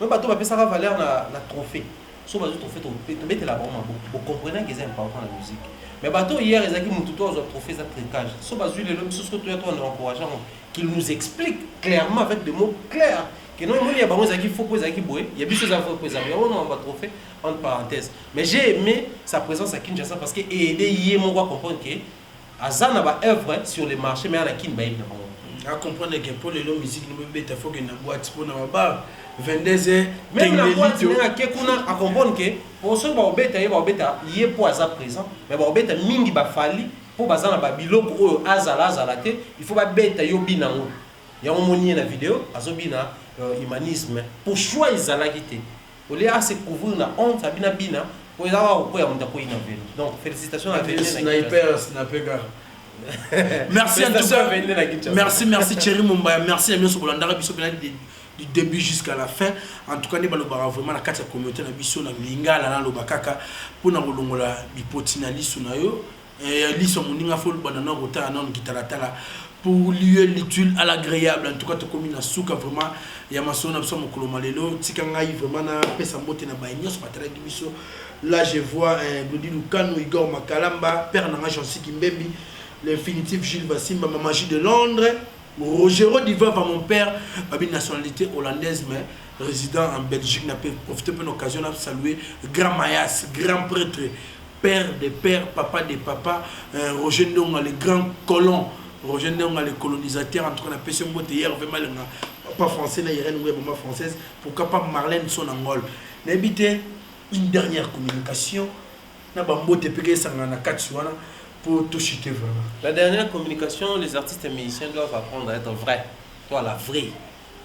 Mais bateau ba peut sa valeur na trophée. So ba trophée to mettre la bombe vous comprenez que c'est important la musique. Mais bateau hier ezaki mutu to zo trophée za tricage. So ba le biso ce que toi on encourager qu'il nous explique clairement avec des mots clairs que non il y a ba ezaki faut poser ezaki boy, il y a biso za faut poser on va trophée entre parenthèses. Mais j'ai aimé sa présence à Kinshasa parce que aider hier mon va comprendre que Azana ba œuvre sur les marchés mais à la kin ba il à comprendre que pour les musique nous bête faut que na boîte pour na ba 22h même la boîte na ke kuna à comprendre que pour ceux ba bête hier pour Aza présent mais ba bête mingi ba fali pour bazana ba biloko oyo azala te il faut ba bête yo binango ya omoni na vidéo azobina humanisme pour choix izala kité au lieu à se couvrir na honte abina bina. Donc félicitations à Véné. Sniper. Merci en tout cas. Merci Thierry Mumba. Merci à Mioso Bolandara Biso du début jusqu'à la fin. En tout cas, nous avons vraiment la carte de la communauté na Biso na Lingala na Lobakaka pour na kolongola bipotina liso na yo. Et liso moninga fol banana rota non gitalatala pour lieu l'utile à l'agréable. En tout cas, tu communes na souka vraiment ya masona biso mokolo malelo tikanga vraiment na pesa mbote na baignos patala Biso. Là, je vois Glody Lukano, Igor Makalamba, Père Nanga Jansi Kimbembi, l'infinitif Gilles Vassimba, ma magie de Londres, Rogero Diva, mon père, une nationalité hollandaise, mais résident en Belgique, n'a pas profité pour l'occasion de saluer Grand Mayas, grand prêtre, père des pères, papa des papas, Roger Ndonga, le grand colon, Roger Ndonga, le colonisateur, en tout cas, on a pêché un mot hier, vraiment, pas français, il y a une française, pourquoi pas Marlène son Angol. N'habitez une dernière communication na bambote peke sangana katsuana pour tout chuter vraiment. La dernière communication, les artistes et musiciens doivent apprendre à être vrais. Toi, la vraie.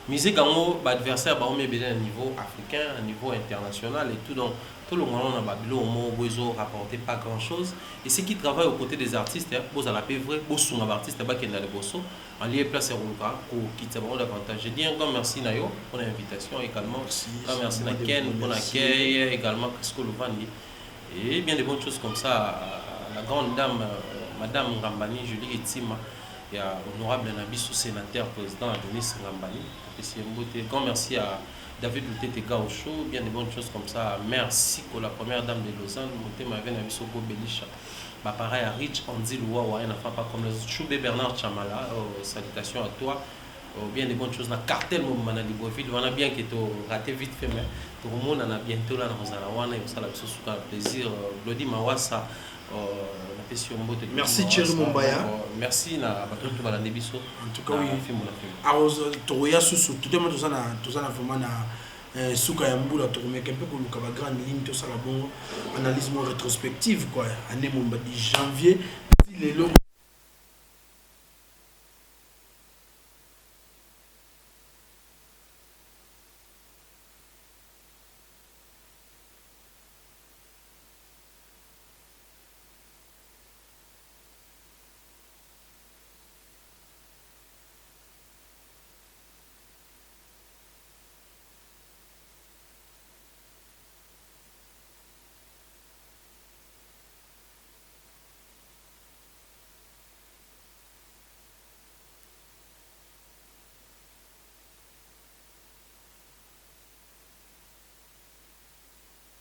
Musique en haut, l'adversaire va au niveau africain, à niveau international et tout. Donc, tout le monde a Babylone, au mot, Bozo, rapporté pas grand chose. Et ceux qui travaillent aux côtés des artistes, vous allez la vrai, vous sont artistes, qui sont dans le bosso, en lieu place et Rouka, pour quitter davantage. Je dis un grand merci Nayo pour l'invitation également. Merci à Ken pour l'accueil, également Chrisco Louvani. Et bien des bonnes choses comme ça. La grande dame, Madame Ngambani, Julie Etima, et à l'honorable Nabiso, sénateur, président Adonis Ngambani. Un grand merci à David Loutete Gaoucho, bien des bonnes choses comme ça. Merci pour la première dame de Lausanne, Monté Maven Nabiso Belisha. Pareil à Rich, Andy Loua, un enfant pas comme les Choubé Bernard Chamala, salutations à toi. Bien des bonnes choses. Dans le cartel, on a bien que tu as raté vite fait, mais tout le monde en a bientôt là dans Zalawana et ça a plaisir. Glody Mawassa. Merci Thierry Mombaya. Merci na tout balande biso. En tout cas oui. Arose Toya Susu tout le monde tous na vraiment na suka ya mbula to mais un peu ko luka ba grande ligne to ça la bon analyse rétrospective quoi année mon janvier si les longs